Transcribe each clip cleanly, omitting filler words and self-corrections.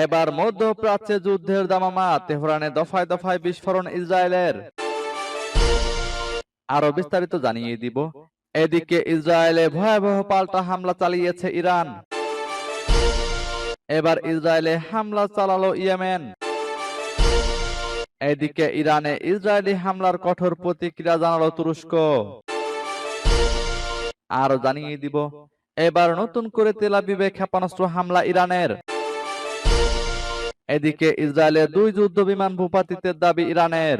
এবার মধ্যপ্রাচ্যে যুদ্ধের দামামা, তেহরানে দফায় দফায় বিস্ফোরণ ইসরায়েলের। আরো বিস্তারিত জানিয়ে দিব। এদিকে ইসরায়েলে ভয়াবহ পাল্টা হামলা চালিয়েছে ইরান। এবার ইসরায়েলে হামলা চালালো ইয়েমেন। এদিকে ইরানে ইসরায়েলি হামলার কঠোর প্রতিক্রিয়া জানালো তুরস্ক। আরো জানিয়ে দিব, এবার নতুন করে তেল আবিবে ক্ষেপণাস্ত্র হামলা ইরানের। এদিকে ইসরায়েলের 2 যুদ্ধ বিমান ভূপাতিতের দাবি ইরানের।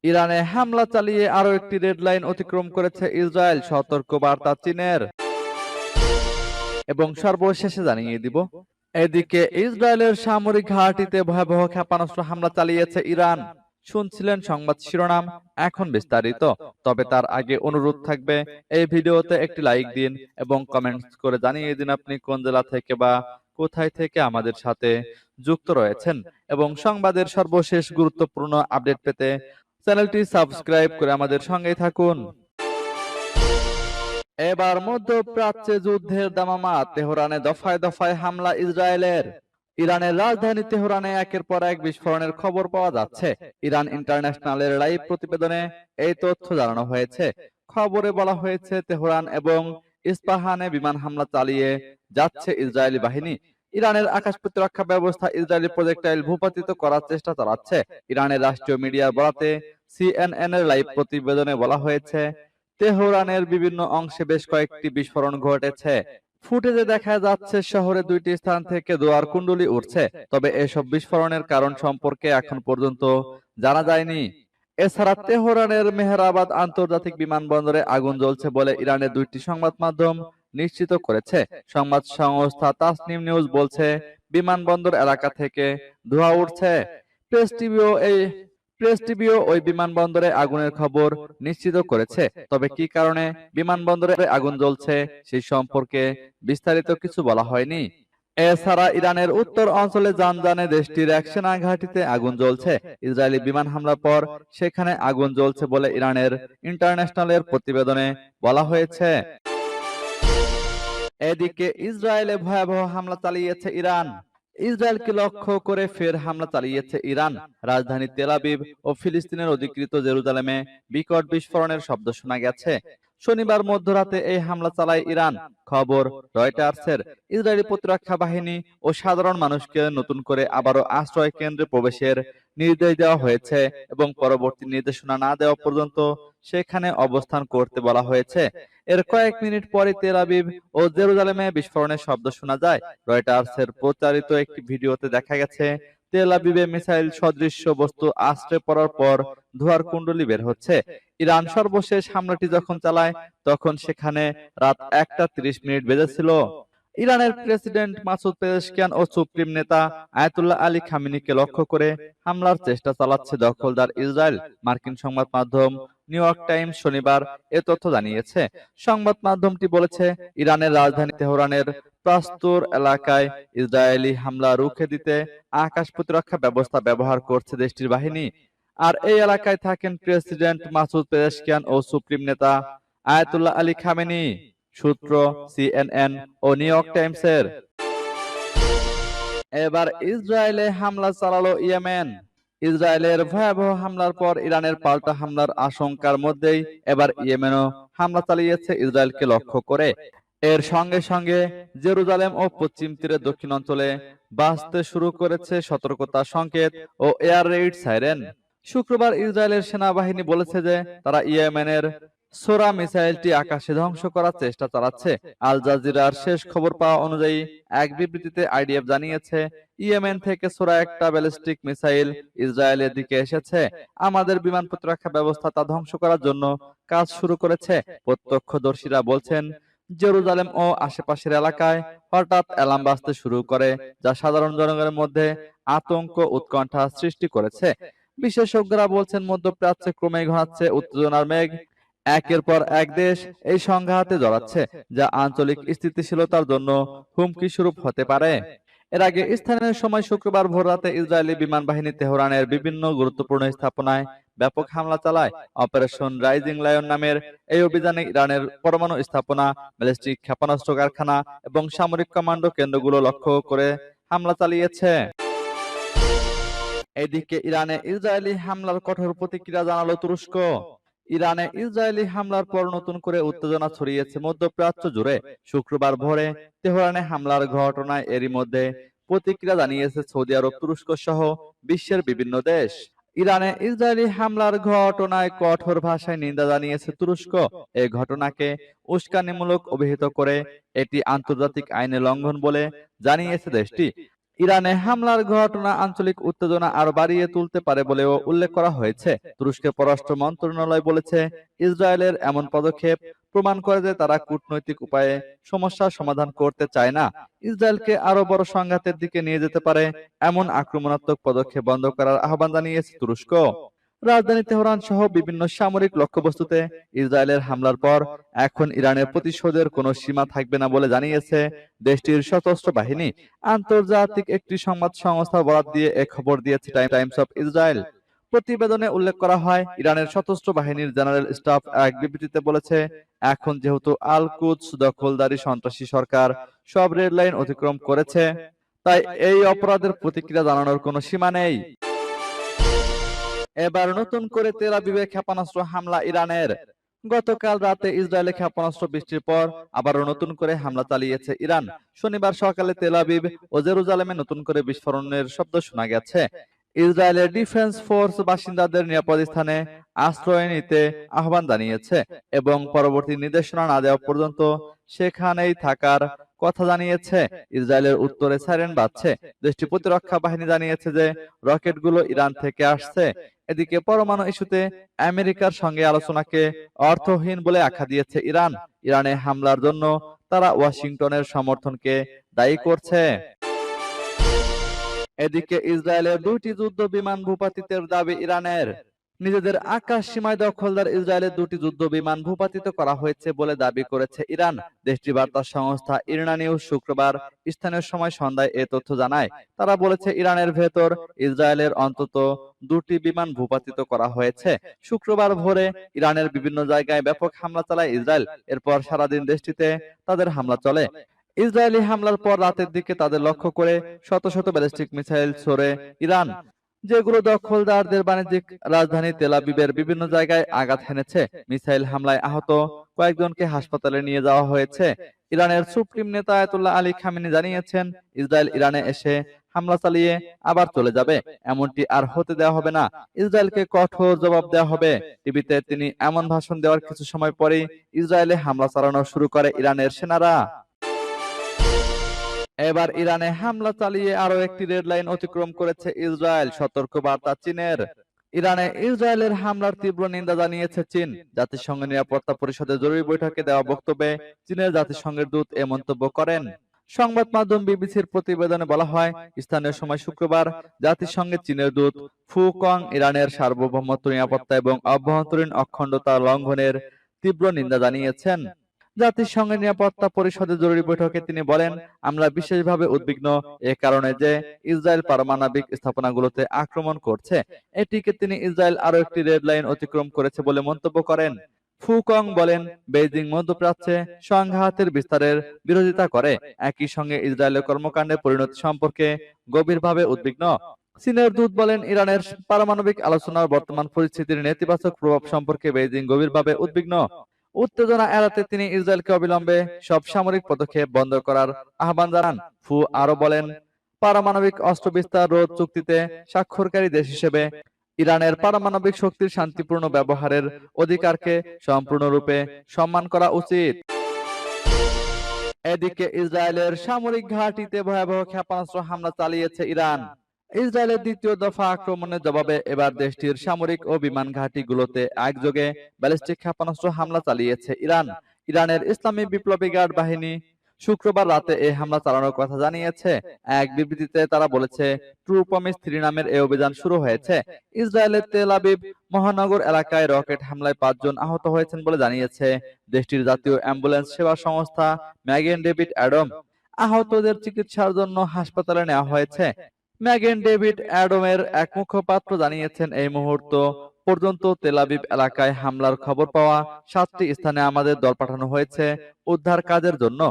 ইরানে হামলা চালিয়ে আরো একটি রেড লাইন অতিক্রম করেছে ইসরায়েল, সতর্ক বার্তা চীনের। এবং সর্বশেষে জানিয়ে দিব, এদিকে ইসরায়েলের সামরিক ঘাঁটিতে ভয়াবহ ক্ষেপণাস্ত্র হামলা চালিয়েছে ইরান। শুনছিলেন সংবাদ শিরোনাম, এখন বিস্তারিত। তবে তার আগে অনুরোধ থাকবে, এই ভিডিওতে একটি লাইক দিন এবং কমেন্টস করে জানিয়ে দিন আপনি কোন জেলা থেকে বা কোথায় থেকে আমাদের সাথে যুক্ত রয়েছেন। এবং সংবাদের সর্বশেষ গুরুত্বপূর্ণ আপডেট পেতে চ্যানেলটি সাবস্ক্রাইব করে আমাদের সঙ্গেই থাকুন। এবার মধ্যপ্রাচ্যে যুদ্ধের দামামা, তেহরানে দফায় দফায় হামলা ইসরায়েলের। ইরানের রাজধানী তেহরানে একের পর এক বিস্ফোরণের খবর পাওয়া যাচ্ছে। ইরান ইন্টারন্যাশনালের লাইভ প্রতিবেদনে এই তথ্য জানানো হয়েছে। খবরে বলা হয়েছে, তেহরান এবং ইস্পাহানে বিমান হামলা চালিয়ে যাচ্ছে ইসরায়েলি বাহিনী। ইরানের আকাশ প্রতিরক্ষা ব্যবস্থা ইসরায়েলি প্রজেক্টাইল ভূপাতিত করার চেষ্টা চালাচ্ছে। ইরানের রাষ্ট্রীয় মিডিয়ার বরাতে সিএনএন এর লাইভ প্রতিবেদনে বলা হয়েছে, তেহরানের বিভিন্ন অংশে বেশ কয়েকটি বিস্ফোরণ ঘটেছে। ফুটেজে দেখা যাচ্ছে শহরে 2টি স্থান থেকে ধোঁয়ার কুণ্ডলী উঠছে, তবে এসব বিস্ফোরণের কারণ সম্পর্কে এখন পর্যন্ত জানা যায়নি। এছাড়া তেহরানের মেহরাবাদ আন্তর্জাতিক বিমানবন্দরে আগুন জ্বলছে বলে ইরানের 2টি সংবাদ মাধ্যম নিশ্চিত করেছে। সংবাদ সংস্থা তাসনিম নিউজ বলছে, বিমানবন্দর এলাকা থেকে ধোঁয়া উঠছে। প্রেস টিভিও ওই বিমানবন্দরে আগুনের খবর নিশ্চিত করেছে। তবে কি কারণে বিমানবন্দরে আগুন জ্বলছে সেই সম্পর্কে বিস্তারিত কিছু বলা হয়নি। এছাড়া ইরানের উত্তর অঞ্চলে জানজানে দেশটির এক সেনা ঘাঁটিতে আগুন জ্বলছে। ইসরায়েলি বিমান হামলার পর সেখানে আগুন জ্বলছে বলে ইরানের ইন্টারন্যাশনালের প্রতিবেদনে বলা হয়েছে। এদিকে ইসরায়েলে ভয়াবহ হামলা চালিয়েছে ইরান। ইসরায়েলকে লক্ষ্য করে ফের হামলা চালিয়েছে ইরান। রাজধানী তেল আবিব ও ফিলিস্তিনের অধিকৃত জেরুজালেমে বিকট বিস্ফোরণের শব্দ শোনা গেছে। শনিবার মধ্যরাতে এই হামলা চালায় ইরান। খবর রয়টার্সের। ইসরায়েলি প্রতিরক্ষা বাহিনী ও সাধারণ মানুষকে নতুন করে আবারও আশ্রয় কেন্দ্রে প্রবেশের নির্দেশ দেওয়া হয়েছে এবং পরবর্তী নির্দেশনা না দেওয়া পর্যন্ত সেখানে অবস্থান করতে বলা হয়েছে। এর কয়েক মিনিট পরে তেল আবিব ও জেরুজালেমে বিস্ফোরণের শব্দ শোনা যায়। রয়টার্সের প্রচারিত একটি ভিডিওতে দেখা গেছে, তেল আবিবে মিসাইল সদৃশ্য বস্তু আছড়ে পড়ার পর ধোঁয়ার কুণ্ডলী বের হচ্ছে। ইরান সর্বশেষ হামলাটি যখন চালায় তখন সেখানে রাত 1টা 30 মিনিট বেজেছিল। ইরানের প্রেসিডেন্ট মাসুদ পেজেশকিয়ান ও সুপ্রিম নেতা আয়াতুল্লাহ আলী খামেনিকে লক্ষ্য করে হামলার চেষ্টা চালাচ্ছে দখলদার ইসরায়েল। মার্কিন সংবাদ মাধ্যম নিউ ইয়র্ক টাইমস শনিবার এ তথ্য জানিয়েছে। সংবাদ মাধ্যমটি বলেছে, ইরানের রাজধানী তেহরানের প্রস্তর এলাকায় ইসরায়েলি হামলা রুখে দিতে আকাশ প্রতিরক্ষা ব্যবস্থা ব্যবহার করছে দেশটির বাহিনী। আর এই এলাকায় থাকেন প্রেসিডেন্ট মাসুদ পেজেশকিয়ান ও সুপ্রিম নেতা আয়াতুল্লাহ আলী খামেনি। সূত্র সিএনএন ও নিউ ইয়র্ক টাইমসের। এবার ইসরায়েলে হামলা চালালো ইয়েমেন। ইসরায়েলের ভয়াবহ হামলার পর ইরানের পাল্টা হামলার আশঙ্কার মধ্যেই এবার ইয়েমেনও হামলা চালিয়েছে ইসরায়েলকে লক্ষ্য করে। এর সঙ্গে সঙ্গে জেরুজালেম ও পশ্চিম তীরের দক্ষিণ অঞ্চলে বাজতে শুরু করেছে সতর্কতা সংকেত ও এয়ার রেইড সাইরেন। শুক্রবার ইসরায়েলের সেনাবাহিনী বলেছে যে তারা ইয়েমেনের সোরা মিসাইলটি আকাশে ধ্বংস করার চেষ্টা চালাচ্ছে। আল জাজিরার শেষ খবর পাওয়া অনুযায়ী এক বিবৃতিতে আইডিএফ জানিয়েছে, ইয়েমেন থেকে সোরা একটা ব্যালিস্টিক মিসাইল ইসরায়েলের দিকে এসেছে। আমাদের বিমান প্রতিরক্ষা ব্যবস্থা তা ধ্বংস করার জন্য কাজ শুরু করেছে। প্রত্যক্ষদর্শীরা বলছেন, জেরুজালেম ও আশেপাশের এলাকায় হঠাৎ অ্যালার্ম বাজতে শুরু করে, যা সাধারণ জনগণের মধ্যে আতঙ্ক উৎকণ্ঠা সৃষ্টি করেছে। বিশেষজ্ঞরা বলছেন, মধ্যপ্রাচ্যে ক্রমেই ঘনাচ্ছে উত্তেজনার মেঘ। একের পর এক দেশ এই সংঘাতে জড়াচ্ছে, যা আঞ্চলিক স্থিতিশীলতার জন্য হুমকি স্বরূপ হতে পারে। এর আগে স্থানীয় সময় শুক্রবার ভোররাতে ইসরায়েলি বিমান বাহিনী তেহরানের বিভিন্ন গুরুত্বপূর্ণ স্থাপনায় ব্যাপক হামলা চালায়। অপারেশন রাইজিং লায়ন নামের এই অভিযানে ইরানের পরমাণু স্থাপনা, ব্যালিস্টিক ক্ষেপণাস্ত্র কারখানা এবং সামরিক কমান্ডো কেন্দ্রগুলো লক্ষ্য করে হামলা চালিয়েছে। এদিকে ইরানে ইসরায়েলি হামলার কঠোর প্রতিক্রিয়া জানালো তুরস্ক। ইরানে ইসরায়েলি হামলার পর নতুন করে উত্তেজনা ছড়িয়েছে মধ্যপ্রাচ্য জুড়ে। শুক্রবার ভোরে তেহরানে হামলার ঘটনায় এরই মধ্যে প্রতিক্রিয়া জানিয়েছে সৌদি আরব, তুরস্ক সহ বিশ্বের বিভিন্ন দেশ। ইরানে ইসরায়েলি হামলার ঘটনায় কঠোর ভাষায় নিন্দা জানিয়েছে তুরস্ক। এই ঘটনাকে উস্কানিমূলক অভিহিত করে এটি আন্তর্জাতিক আইনের লঙ্ঘন বলে জানিয়েছে দেশটি। ইরানে হামলার ঘটনা আঞ্চলিক উত্তেজনা আরো বাড়িয়ে তুলতে পারে বলেও উল্লেখ করা হয়েছে। তুরস্কের পররাষ্ট্র মন্ত্রণালয় বলেছে, ইসরায়েলের এমন পদক্ষেপ প্রমাণ করে যে তারা কূটনৈতিক উপায়ে সমস্যার সমাধান করতে চায় না। ইসরায়েলকে আরো বড় সংঘাতের দিকে নিয়ে যেতে পারে এমন আক্রমণাত্মক পদক্ষেপ বন্ধ করার আহ্বান জানিয়েছে তুরস্ক। রাজধানী তেহরান সহ বিভিন্ন সামরিক লক্ষ্যবস্তুতে ইসরায়েলের হামলার পর এখন ইরানের প্রতিশোধের কোনো সীমা থাকবে না বলে জানিয়েছে দেশটির সশস্ত্র বাহিনী। আন্তর্জাতিক একটি সংবাদ সংস্থা বরাত দিয়ে এ খবর দিয়েছে টাইমস অফ ইসরায়েল। প্রতিবেদনে উল্লেখ করা হয়, ইরানের সশস্ত্র বাহিনীর জেনারেল স্টাফ এক বিবৃতিতে বলেছে, এখন যেহেতু আল কুদস দখলদারি সন্ত্রাসী সরকার সব রেড লাইন অতিক্রম করেছে, তাই এই অপরাধের প্রতিক্রিয়া জানানোর কোনো সীমা নেই। এবার নতুন করে তেল আবিবে ক্ষেপণাস্ত্র হামলা ইরানের। গতকাল রাতে ইসরায়েলে ক্ষেপণাস্ত্র বৃষ্টির পর আবারও নতুন করে হামলা চালিয়েছে ইরান। শনিবার সকালে তেল আবিব ও জেরুজালেমে নতুন করে বিস্ফোরণের শব্দ শোনা গেছে। ইসরায়েলের ডিফেন্স ফোর্স বাসিন্দাদের নিরাপদ স্থানে আশ্রয় নিতে আহ্বান জানিয়েছে এবং পরবর্তী নির্দেশনা না দেওয়া পর্যন্ত সেখানেই থাকার কথা জানিয়েছে। ইসরায়েলের উত্তরে সাইরেন বাজছে। দেশটির প্রতিরক্ষা বাহিনী জানিয়েছে যে রকেটগুলো ইরান থেকে আসছে। এদিকে পরমাণু ইস্যুতে আমেরিকার সঙ্গে আলোচনাকে অর্থহীন বলে আখ্যা দিয়েছে ইরান। ইরানে হামলার জন্য তারা ওয়াশিংটনের সমর্থনকে দায়ী করছে। এদিকে ইসরায়েলের দুটি যুদ্ধ বিমান ভূপাতিতের দাবি ইরানের। নিজেদের আকাশ সীমায় দখলদার ইসরায়েলের দুটি যুদ্ধ বিমান ভূপাতিত করা হয়েছে বলে দাবি করেছে ইরান। দেশটির বার্তা সংস্থা ইরনা নিউজ শুক্রবার স্থানীয় সময় সন্ধ্যায় এ তথ্য জানায়। তারা বলেছে, ইরানের ভেতর ইসরায়েলের অন্তত দুটি বিমান ভূপাতিত করা হয়েছে। শুক্রবার ভোরে ইরানের বিভিন্ন জায়গায় ব্যাপক হামলা চালায় ইসরায়েল। এরপর সারাদিন দেশটিতে তাদের হামলা চলে। ইসরায়েলি হামলার পর রাতের দিকে তাদের লক্ষ্য করে শত শত ব্যালিস্টিক মিসাইল ছোড়ে ইরান, যেগুলো দখলদারদের বাণিজ্যিক রাজধানী তেল আবিবের বিভিন্ন জায়গায় আঘাত হেনেছে। মিসাইল হামলায় আহত কয়েকজনকে হাসপাতালে নিয়ে যাওয়া হয়েছে। ইরানের সুপ্রিম নেতা আয়াতুল্লাহ আলী খামেনি জানিয়েছেন, ইসরায়েল ইরানে এসে হামলা চালিয়ে আবার চলে যাবে, এমনটি আর হতে দেওয়া হবে না। ইসরায়েলকে কঠোর জবাব দেওয়া হবে। টিভিতে তিনি এমন ভাষণ দেওয়ার কিছু সময় পরেই ইসরায়েলে হামলা চালানো শুরু করে ইরানের সেনারা। এবার ইরানে হামলা চালিয়ে আরো একটি রেড লাইন অতিক্রম করেছে ইসরায়েল, সতর্ক বার্তা চীনের। ইরানে ইসরায়েলের হামলার তীব্র নিন্দা জানিয়েছে চীন। জাতিসংঘ নিরাপত্তা পরিষদের জরুরি বৈঠকে দেওয়া বক্তব্যে চীনের জাতিসংঘের দূত এ মন্তব্য করেন। সংবাদ মাধ্যম বিবিসির প্রতিবেদনে বলা হয়, স্থানীয় সময় শুক্রবার জাতিসংঘে চীনের দূত ফু কং ইরানের সার্বভৌমত্ব, নিরাপত্তা এবং অভ্যন্তরীণ অখণ্ডতা লঙ্ঘনের তীব্র নিন্দা জানিয়েছেন। জাতিসংঘের নিরাপত্তা পরিষদের জরুরি বৈঠকে তিনি বলেন, আমরা বিশেষভাবে উদ্বিগ্ন এ কারণে যে ইসরায়েল পারমাণবিক স্থাপনাগুলোতে আক্রমণ করছে। এটিকে তিনি ইসরায়েল আরো একটি রেড লাইন অতিক্রম করেছে বলে মন্তব্য করেন। ফু কং বলেন, বেইজিং মধ্যপ্রাচ্যে সংঘাতের বিস্তারের বিরোধিতা করে, একই সঙ্গে ইসরায়েলের কর্মকাণ্ডের পরিণতি সম্পর্কে গভীরভাবে উদ্বিগ্ন। চীনের দূত বলেন, ইরানের পারমাণবিক আলোচনার বর্তমান পরিস্থিতির নেতিবাচক প্রভাব সম্পর্কে বেইজিং গভীরভাবে উদ্বিগ্ন। উত্তেজনা এড়াতে তিনি ইসরায়েলকে অবিলম্বে সব সামরিক পদক্ষেপ বন্ধ করার আহ্বান জানান। ফু আরো বলেন, পারমাণবিক অস্ত্র বিস্তার রোধ চুক্তিতে স্বাক্ষরকারী দেশ হিসেবে ইরানের পারমাণবিক শক্তির শান্তিপূর্ণ ব্যবহারের অধিকারকে সম্পূর্ণরূপে সম্মান করা উচিত। এদিকে ইসরায়েলের সামরিক ঘাঁটিতে ভয়াবহ ক্ষেপণাস্ত্র হামলা চালিয়েছে ইরান। ইসরায়েলের দ্বিতীয় দফা আক্রমণের জবাবে এবার দেশটির সামরিক ও বিমান ঘাঁটিগুলোতে একযোগে ব্যালিস্টিক ক্ষেপণাস্ত্র হামলা চালিয়েছে ইরান। ইরানের ইসলামী বিপ্লবী গার্ড বাহিনী শুক্রবার রাতে এই হামলা চালানোর কথা জানিয়েছে। এক বিবৃতিতে তারা বলেছে, ট্রু প্রমিস 3 নামের এই অভিযান শুরু হয়েছে। ইসরায়েলের তেল আবিব মহানগর এলাকায় রকেট হামলায় 5 জন আহত হয়েছেন বলে জানিয়েছে দেশটির জাতীয় অ্যাম্বুলেন্স সেবা সংস্থা ম্যাগেন ডেভিড অ্যাডম। আহতদের চিকিৎসার জন্য হাসপাতালে নেওয়া হয়েছে। ম্যাগেন ডেভিড অ্যাডমের এক মুখপাত্র জানিয়েছেন, এই মুহূর্ত পর্যন্ত তেল আবিব এলাকায় হামলার খবর পাওয়া 7টি স্থানে আমাদের দল পাঠানো হয়েছে উদ্ধার কাজের জন্য।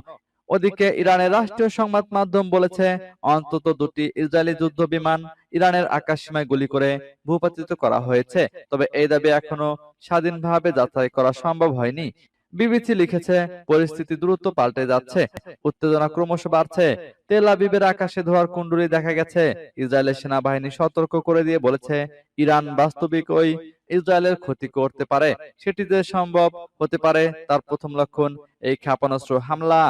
ওদিকে ইরানের রাষ্ট্রীয় সংবাদ মাধ্যম বলেছে, অন্তত 2টি ইসরায়েলি যুদ্ধ বিমান ইরানের আকাশসীমায় গুলি করে ভূপাতিত করা হয়েছে। তবে এই দাবি এখনো স্বাধীনভাবে যাচাই করা সম্ভব হয়নি। বিবিসি লিখেছে, পরিস্থিতি দ্রুত পাল্টে যাচ্ছে, উত্তেজনা ক্রমশ বাড়ছে। তেল আবিবের আকাশে ধোঁয়ার কুণ্ডলী দেখা গেছে। ইসরায়েলের সেনাবাহিনী সতর্ক করে দিয়ে বলেছে, ইরান বাস্তবিক ওই ইসরায়েলের ক্ষতি করতে পারে। সেটি যে সম্ভব হতে পারে তার প্রথম লক্ষণ এই ক্ষেপণাস্ত্র হামলা।